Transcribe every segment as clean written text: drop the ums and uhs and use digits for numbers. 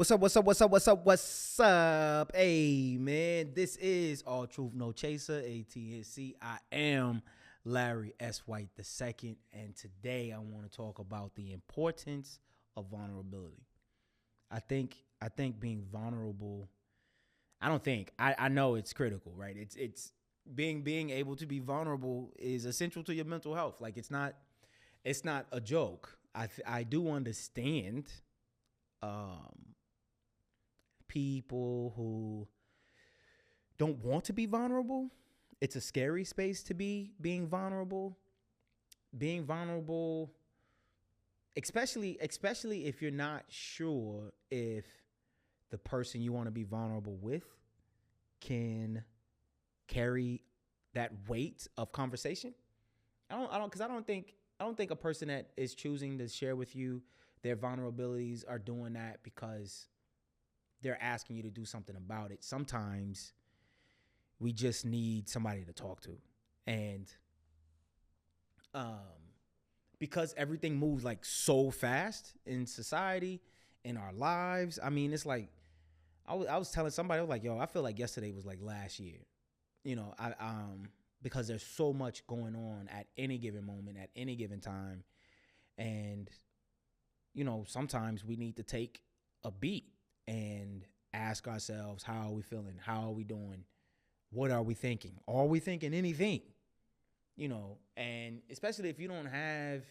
What's up? What's up? What's up? What's up? What's up? Hey, man, this is All Truth No Chaser, ATNC. I am Larry S. White II, and today I want to talk about the importance of vulnerability. I think being vulnerable. I know it's critical, right? It's being able to be vulnerable is essential to your mental health. Like it's not a joke. I do understand people who don't want to be vulnerable. It's a scary space to be being vulnerable. Being vulnerable, especially if you're not sure if the person you want to be vulnerable with can carry that weight of conversation. I don't think a person that is choosing to share with you their vulnerabilities are doing that because they're asking you to do something about it. Sometimes we just need somebody to talk to. And because everything moves like so fast in society, in our lives, I mean, it's like, I was telling somebody, I was like, yo, I feel like yesterday was like last year. You know, because there's so much going on at any given moment, at any given time. And, you know, sometimes we need to take a beat and ask ourselves, how are we feeling? How are we doing? What are we thinking? Are we thinking anything? You know, and especially if you don't have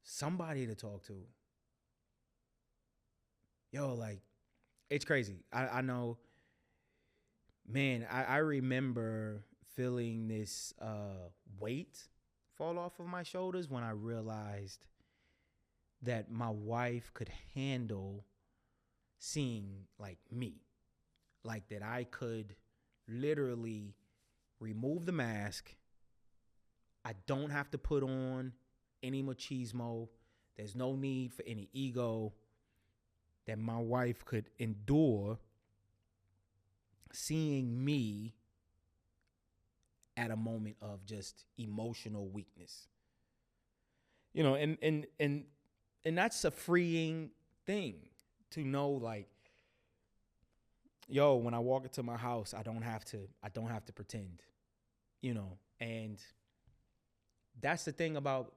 somebody to talk to. Yo, like, it's crazy. I know, man, I remember feeling this weight fall off of my shoulders when I realized that my wife could handle seeing like me, like that I could literally remove the mask. I don't have to put on any machismo. There's no need for any ego. That my wife could endure seeing me at a moment of just emotional weakness. You know, and that's a freeing thing to know, like, yo, when I walk into my house, I don't have to pretend, you know. And that's the thing about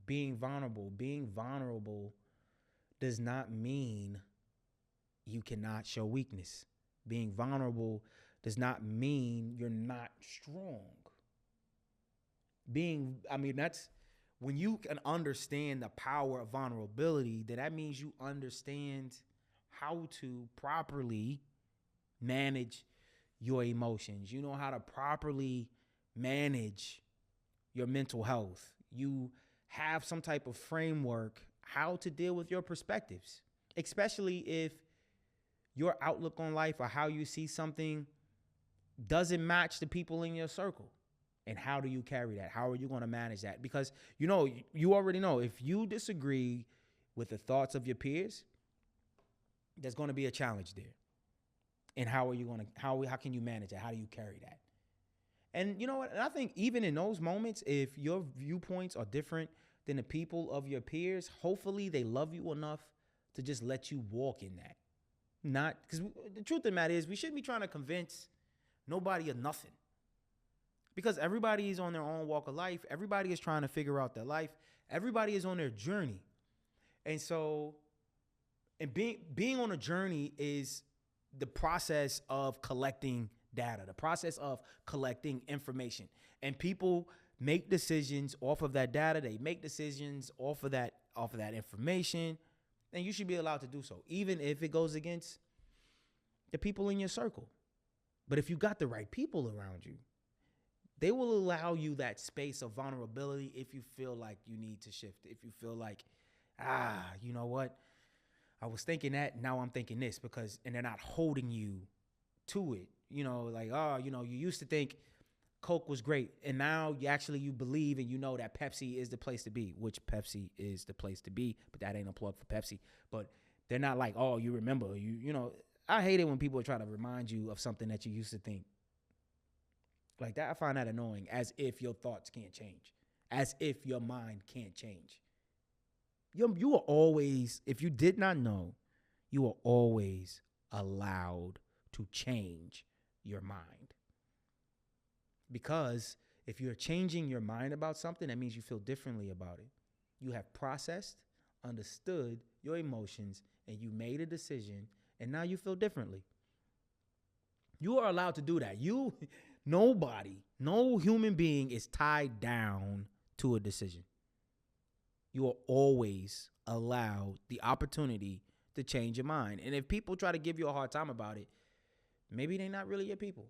being vulnerable. Being vulnerable does not mean you cannot show weakness. Being vulnerable does not mean you're not strong. That's when you can understand the power of vulnerability, then that means you understand how to properly manage your emotions. You know how to properly manage your mental health. You have some type of framework how to deal with your perspectives, especially if your outlook on life or how you see something doesn't match the people in your circle. And how do you carry that? How are you going to manage that? Because, you know, you already know if you disagree with the thoughts of your peers, there's going to be a challenge there. And how can you manage that? How do you carry that? And you know what? And I think even in those moments, if your viewpoints are different than the people of your peers, hopefully they love you enough to just let you walk in that. Not because the truth of the matter is we shouldn't be trying to convince nobody of nothing. Because everybody is on their own walk of life. Everybody is trying to figure out their life. Everybody is on their journey. And so, and being on a journey is the process of collecting data, the process of collecting information. And people make decisions off of that data. They make decisions off of that information. And you should be allowed to do so, even if it goes against the people in your circle. But if you got the right people around you, they will allow you that space of vulnerability if you feel like you need to shift. If you feel like, you know what? I was thinking that, now I'm thinking this, and they're not holding you to it. You know, like, you used to think Coke was great, and now you believe and you know that Pepsi is the place to be, which Pepsi is the place to be, but that ain't a plug for Pepsi. But they're not like, oh, you remember, you know, I hate it when people try to remind you of something that you used to think. Like that, I find that annoying, as if your thoughts can't change, as if your mind can't change. You are always, if you did not know, you are always allowed to change your mind. Because if you're changing your mind about something, that means you feel differently about it. You have processed, understood your emotions, and you made a decision, and now you feel differently. You are allowed to do that. Nobody, no human being is tied down to a decision. You are always allowed the opportunity to change your mind. And if people try to give you a hard time about it, maybe they're not really your people.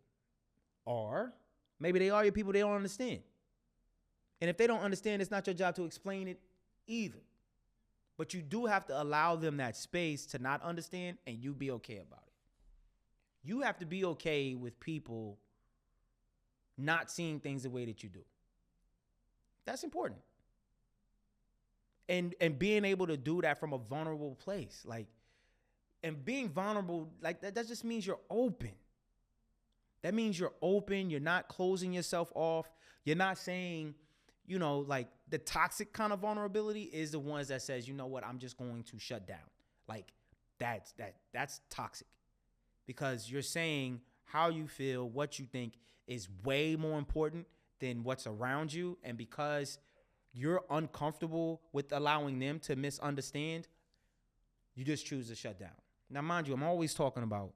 Or maybe they are your people, they don't understand. And if they don't understand, it's not your job to explain it either. But you do have to allow them that space to not understand, and you be okay about it. You have to be okay with people not seeing things the way that you do. That's important. And being able to do that from a vulnerable place. And being vulnerable, that just means you're open. That means you're open. You're not closing yourself off. You're not saying, the toxic kind of vulnerability is the ones that says, you know what, I'm just going to shut down. That's toxic. Because you're saying how you feel, what you think is way more important than what's around you. And because you're uncomfortable with allowing them to misunderstand, you just choose to shut down. Now, mind you, I'm always talking about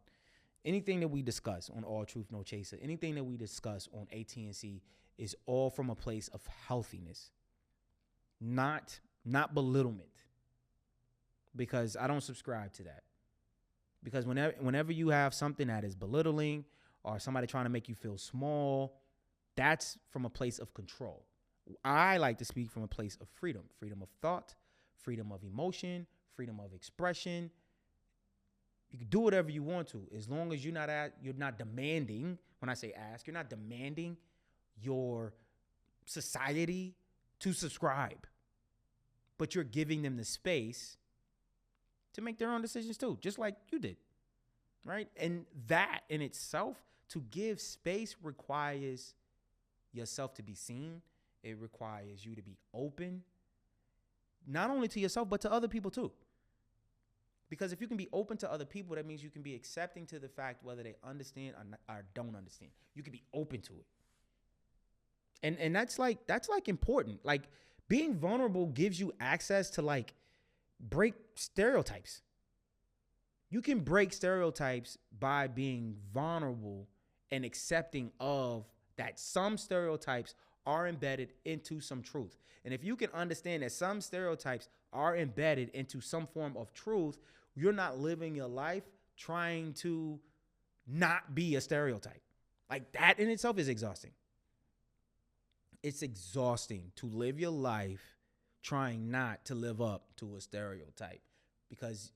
anything that we discuss on All Truth, No Chaser, anything that we discuss on AT&C is all from a place of healthiness, not belittlement, because I don't subscribe to that. Because whenever you have something that is belittling or somebody trying to make you feel small, that's from a place of control. I like to speak from a place of freedom of thought, freedom of emotion, freedom of expression. You can do whatever you want to, as long as you're not demanding. When I say ask, you're not demanding your society to subscribe, but you're giving them the space to make their own decisions too, just like you did, right? And that in itself, to give space, requires yourself to be seen. It requires you to be open, not only to yourself, but to other people too. Because if you can be open to other people, that means you can be accepting to the fact whether they understand or don't understand. You can be open to it. And that's important. Like, being vulnerable gives you access to break stereotypes. You can break stereotypes by being vulnerable and accepting of that some stereotypes are embedded into some truth. And if you can understand that some stereotypes are embedded into some form of truth, you're not living your life trying to not be a stereotype. Like, that in itself is exhausting. It's exhausting to live your life trying not to live up to a stereotype. Because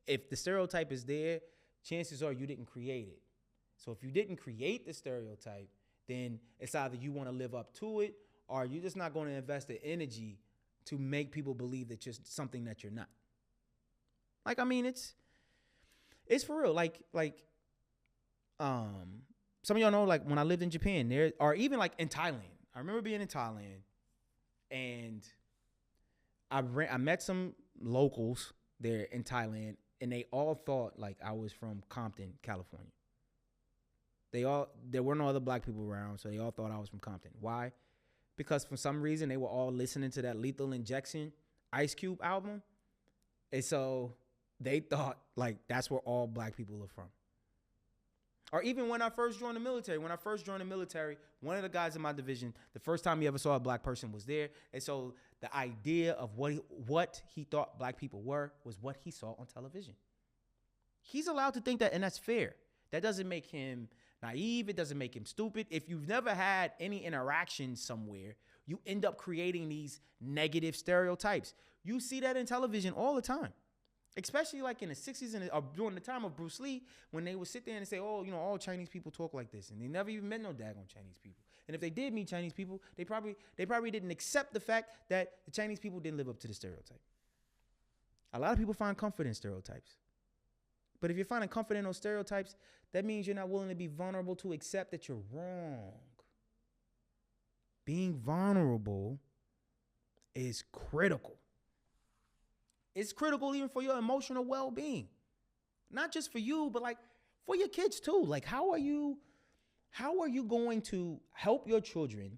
if the stereotype is there, chances are you didn't create it. So if you didn't create the stereotype, then it's either you want to live up to it, or you're just not going to invest the energy to make people believe that you're something that you're not. It's for real. Some of y'all know, when I lived in Japan, or even in Thailand. I remember being in Thailand, and I met some locals there in Thailand, and they all thought I was from Compton, California. There were no other black people around, so they all thought I was from Compton. Why? Because for some reason they were all listening to that Lethal Injection Ice Cube album, and so they thought that's where all black people are from. Or even when I first joined the military. One of the guys in my division, the first time he ever saw a black person was there. And so the idea of what he thought black people were was what he saw on television. He's allowed to think that, and that's fair. That doesn't make him naive. It doesn't make him stupid. If you've never had any interaction somewhere, you end up creating these negative stereotypes. You see that in television all the time. Especially in the 60s or during the time of Bruce Lee, when they would sit there and say, all Chinese people talk like this. And they never even met no daggone Chinese people. And if they did meet Chinese people, they probably didn't accept the fact that the Chinese people didn't live up to the stereotype. A lot of people find comfort in stereotypes. But if you're finding comfort in those stereotypes, that means you're not willing to be vulnerable to accept that you're wrong. Being vulnerable is critical. It's critical even for your emotional well-being. Not just for you, but like for your kids too. Like how are you going to help your children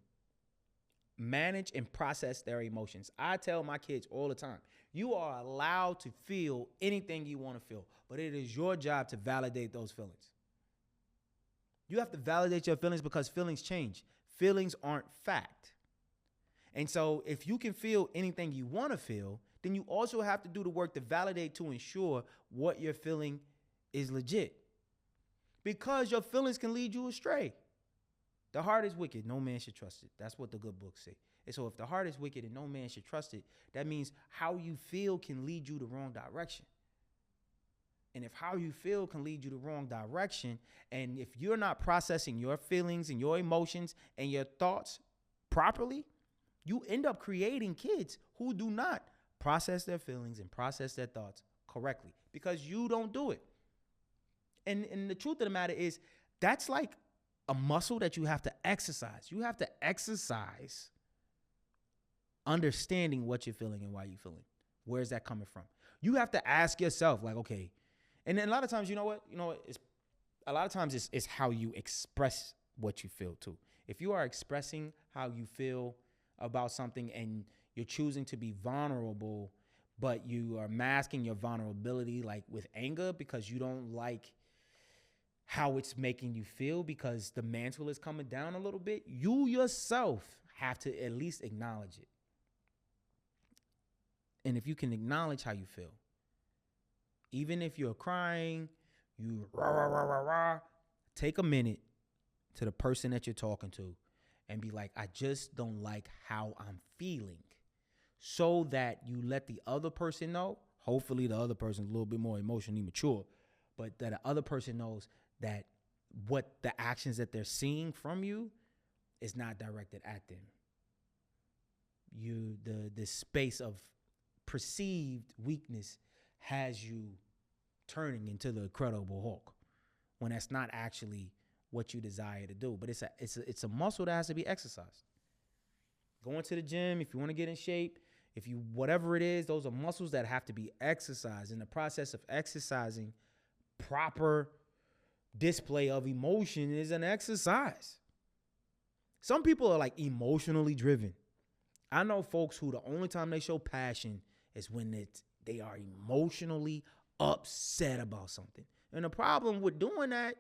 manage and process their emotions? I tell my kids all the time, you are allowed to feel anything you want to feel, but it is your job to validate those feelings. You have to validate your feelings because feelings change. Feelings aren't fact. And so if you can feel anything you want to feel, then you also have to do the work to validate, to ensure what you're feeling is legit. Because your feelings can lead you astray. The heart is wicked, no man should trust it. That's what the good books say. And so if the heart is wicked and no man should trust it, that means how you feel can lead you the wrong direction. And if how you feel can lead you the wrong direction, and if you're not processing your feelings and your emotions and your thoughts properly, you end up creating kids who do not process their feelings and process their thoughts correctly because you don't do it. And the truth of the matter is, that's like a muscle that you have to exercise. You have to exercise understanding what you're feeling and why you're feeling. Where's that coming from? You have to ask yourself, like, okay. And then a lot of times, you know what? A lot of times it's how you express what you feel too. If you are expressing how you feel about something and you're choosing to be vulnerable, but you are masking your vulnerability like with anger because you don't like how it's making you feel because the mantle is coming down a little bit, you yourself have to at least acknowledge it. And if you can acknowledge how you feel, even if you're crying, you rah, rah, rah, rah, rah, take a minute to the person that you're talking to and be like, I just don't like how I'm feeling. So that you let the other person know, hopefully the other person's a little bit more emotionally mature, but that the other person knows that what the actions that they're seeing from you is not directed at them. The space of perceived weakness has you turning into the Incredible Hulk when that's not actually what you desire to do. But it's a muscle that has to be exercised. Going to the gym, if you want to get in shape, if you whatever it is, those are muscles that have to be exercised. In the process of exercising, proper display of emotion is an exercise. Some people are like emotionally driven. I know folks who the only time they show passion is when they are emotionally upset about something. And the problem with doing that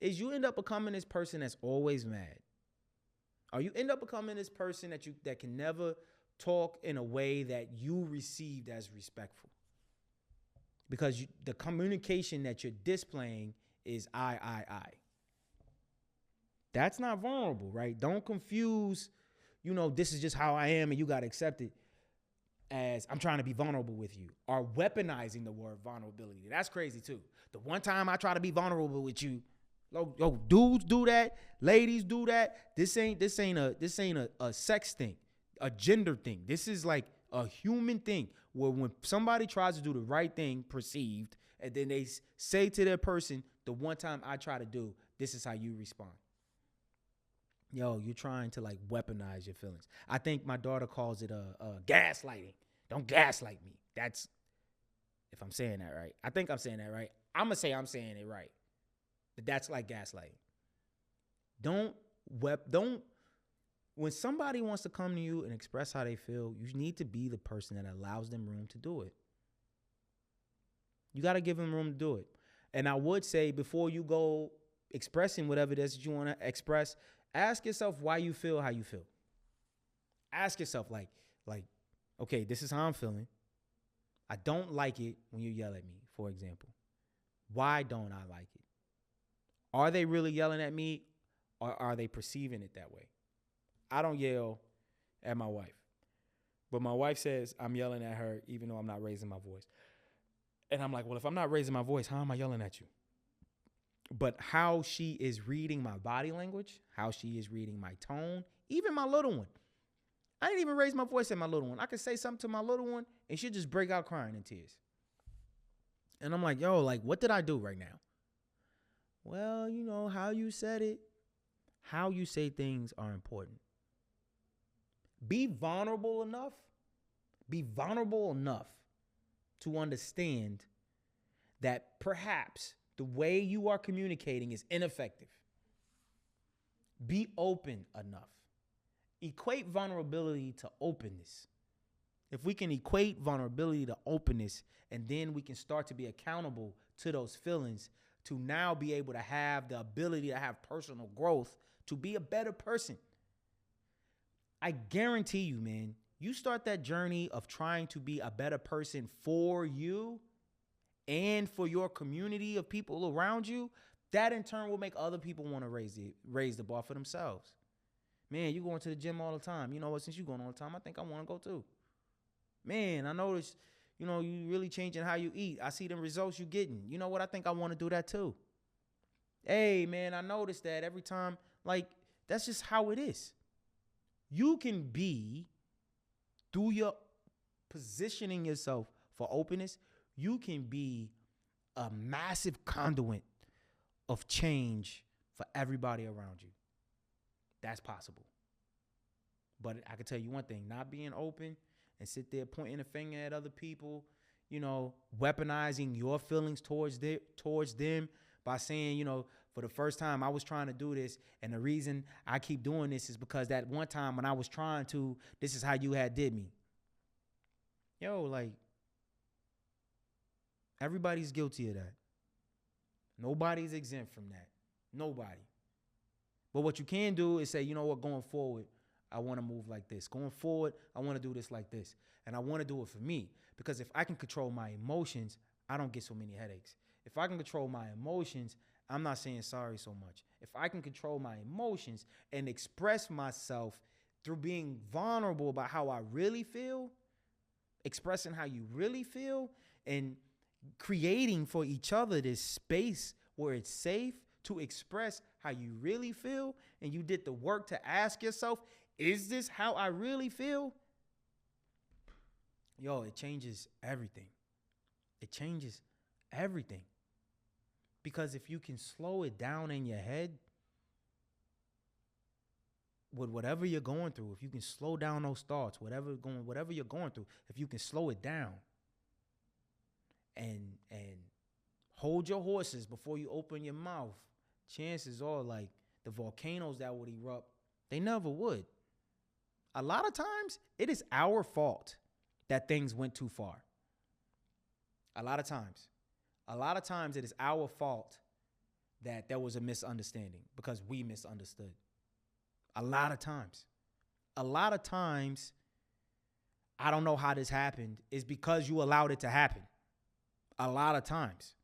is you end up becoming this person that's always mad. Or you end up becoming this person that can never talk in a way that you received as respectful. Because the communication that you're displaying is I. That's not vulnerable, right? Don't confuse, this is just how I am and you got to accept it as I'm trying to be vulnerable with you. Or weaponizing the word vulnerability. That's crazy too. The one time I try to be vulnerable with you, yo, dudes do that, ladies do that. This ain't a sex thing, a gender thing. This is like a human thing where when somebody tries to do the right thing, perceived, and then they say to their person, the one time I try to do, this is how you respond. Yo, you're trying to like weaponize your feelings. I think my daughter calls it gaslighting. Don't gaslight me. That's, if I'm saying that right. I think I'm saying that right. I'm going to say I'm saying it right. But that's like gaslighting. When somebody wants to come to you and express how they feel, you need to be the person that allows them room to do it. You got to give them room to do it. And I would say before you go expressing whatever it is that you want to express, ask yourself why you feel how you feel. Ask yourself like, okay, this is how I'm feeling. I don't like it when you yell at me, for example. Why don't I like it? Are they really yelling at me or are they perceiving it that way? I don't yell at my wife, but my wife says I'm yelling at her even though I'm not raising my voice. And I'm like, well, if I'm not raising my voice, how am I yelling at you? But how she is reading my body language, how she is reading my tone, even my little one. I didn't even raise my voice at my little one. I could say something to my little one and she'd just break out crying in tears. And I'm like, yo, like, what did I do right now? Well, how you said it, how you say things are important. Be vulnerable enough to understand that perhaps the way you are communicating is ineffective. Be open enough. Equate vulnerability to openness. If we can equate vulnerability to openness, and then we can start to be accountable to those feelings, to now be able to have the ability to have personal growth, to be a better person. I guarantee you, man, you start that journey of trying to be a better person for you and for your community of people around you, that in turn will make other people want to raise the bar for themselves. Man, you going to the gym all the time. You know what? Since you going all the time, I think I want to go too. Man, I noticed, you really changing how you eat. I see them results you getting. You know what? I think I want to do that too. Hey, man, I noticed that every time, that's just how it is. You can be, through your positioning yourself for openness, you can be a massive conduit of change for everybody around you. That's possible. But I can tell you one thing, not being open and sit there pointing a finger at other people, weaponizing your feelings towards them by saying, for the first time I was trying to do this, and the reason I keep doing this is because that one time when I was trying to, this is how you had did me. Everybody's guilty of that. Nobody's exempt from that. Nobody. But what you can do is say, you know what, going forward, I want to move like this. Going forward, I want to do this like this. And I want to do it for me. Because if I can control my emotions, I don't get so many headaches. If I can control my emotions, I'm not saying sorry so much. If I can control my emotions and express myself through being vulnerable about how I really feel, expressing how you really feel, and creating for each other this space where it's safe to express how you really feel, and you did the work to ask yourself, is this how I really feel? It changes everything. It changes everything. Because if you can slow it down in your head with whatever you're going through, if you can slow down those thoughts, whatever you're going through, if you can slow it down and hold your horses before you open your mouth, chances are, the volcanoes that would erupt, they never would. A lot of times, it is our fault that things went too far. A lot of times, it is our fault that there was a misunderstanding because we misunderstood. A lot of times, I don't know how this happened, is because you allowed it to happen. A lot of times.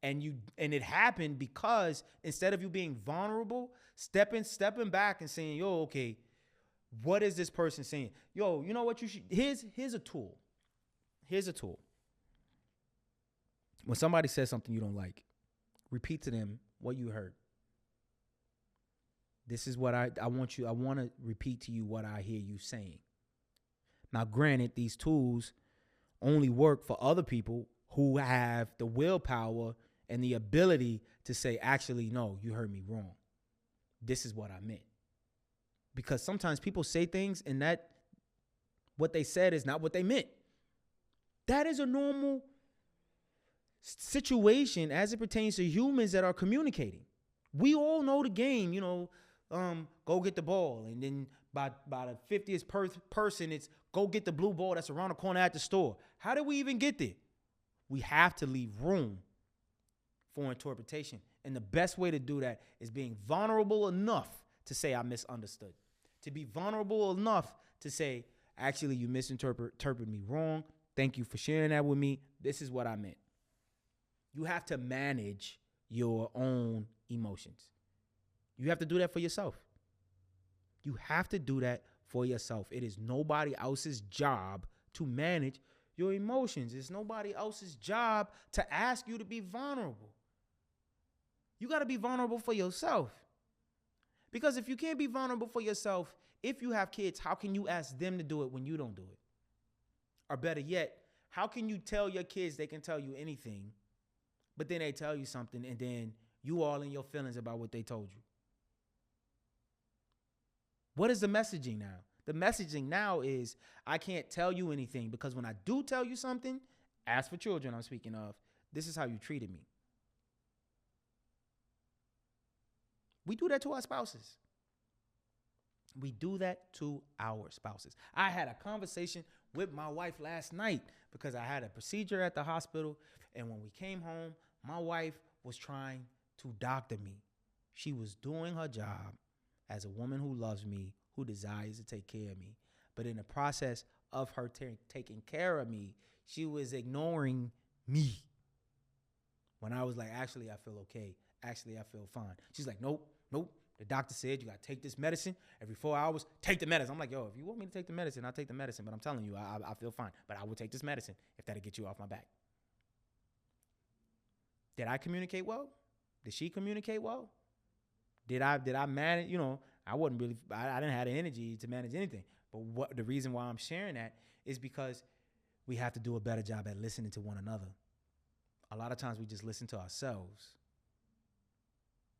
And it happened because instead of you being vulnerable, stepping back and saying, okay, what is this person saying? You know what you should, here's a tool. When somebody says something you don't like, repeat to them what you heard. This is what I want to repeat to you what I hear you saying. Now, granted, these tools only work for other people who have the willpower and the ability to say, actually, no, you heard me wrong. This is what I meant. Because sometimes people say things and that what they said is not what they meant. That is a normal situation as it pertains to humans that are communicating. We all know the game, go get the ball. And then by the 50th person, it's go get the blue ball that's around the corner at the store. How did we even get there? We have to leave room for interpretation. And the best way to do that is being vulnerable enough to say, I misunderstood. To be vulnerable enough to say, actually, you misinterpreted me wrong. Thank you for sharing that with me. This is what I meant. You have to manage your own emotions. You have to do that for yourself. You have to do that for yourself. It is nobody else's job to manage your emotions. It's nobody else's job to ask you to be vulnerable. You got to be vulnerable for yourself. Because if you can't be vulnerable for yourself, if you have kids, how can you ask them to do it when you don't do it? Or better yet, how can you tell your kids they can tell you anything, but then they tell you something and then you all in your feelings about what they told you? What is the messaging now? The messaging now is, I can't tell you anything because when I do tell you something, as for children I'm speaking of, This is how you treated me. We do that to our spouses. We do that to our spouses. I had a conversation with my wife last night because I had a procedure at the hospital. And when we came home, my wife was trying to doctor me. She was doing her job as a woman who loves me, who desires to take care of me. But in the process of her taking care of me, she was ignoring me. When I was like, actually, I feel okay. Actually, I feel fine. She's like, nope. The doctor said you got to take this medicine every 4 hours. Take the medicine. I'm like, yo, if you want me to take the medicine, I'll take the medicine. But I'm telling you, I feel fine. But I will take this medicine if that'll get you off my back. Did I communicate well? Did she communicate well? Did I manage? You know, I didn't have the energy to manage anything. But the reason why I'm sharing that is because we have to do a better job at listening to one another. A lot of times we just listen to ourselves.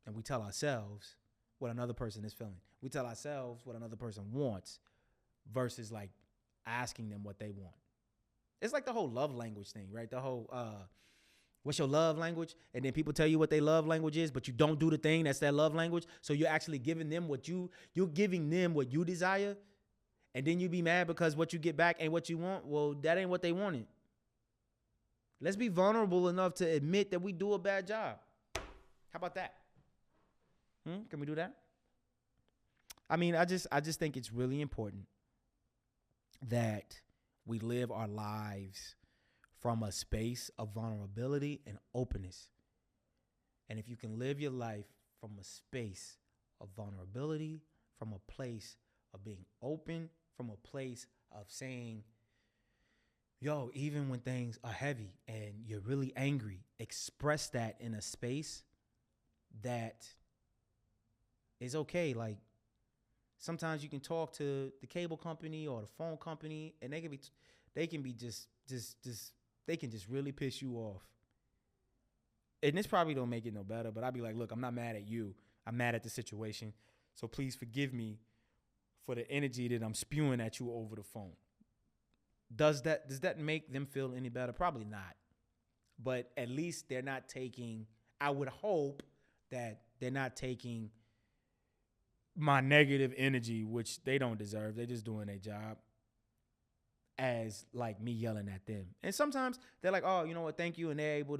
And we tell ourselves what another person is feeling. We tell ourselves what another person wants versus like asking them what they want. It's like the whole love language thing, right? The whole, what's your love language? And then people tell you what their love language is, but you don't do the thing that's their love language. So you're actually giving them you're giving them what you desire. And then you be mad because what you get back ain't what you want. Well, that ain't what they wanted. Let's be vulnerable enough to admit that we do a bad job. How about that? Can we do that? I mean, I just think it's really important that we live our lives from a space of vulnerability and openness. And if you can live your life from a space of vulnerability, from a place of being open, from a place of saying, yo, even when things are heavy and you're really angry, express that in a space that is okay. Like sometimes you can talk to the cable company or the phone company and they can just really piss you off. And this probably don't make it no better, but I'd be like, look, I'm not mad at you. I'm mad at the situation. So please forgive me for the energy that I'm spewing at you over the phone. Does that make them feel any better? Probably not. But at least they're not taking, I would hope that they're not taking my negative energy, which they don't deserve. They're just doing their job, as like me yelling at them. And sometimes they're like, oh, you know what, thank you. And they're able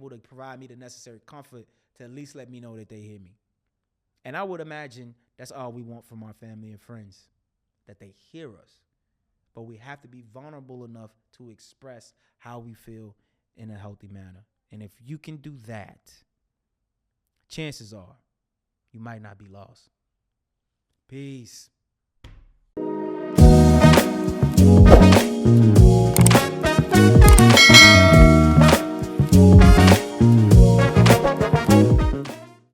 to provide me the necessary comfort to at least let me know that they hear me. And I would imagine that's all we want from our family and friends, that they hear us. But we have to be vulnerable enough to express how we feel in a healthy manner. And if you can do that, chances are you might not be lost. Peace.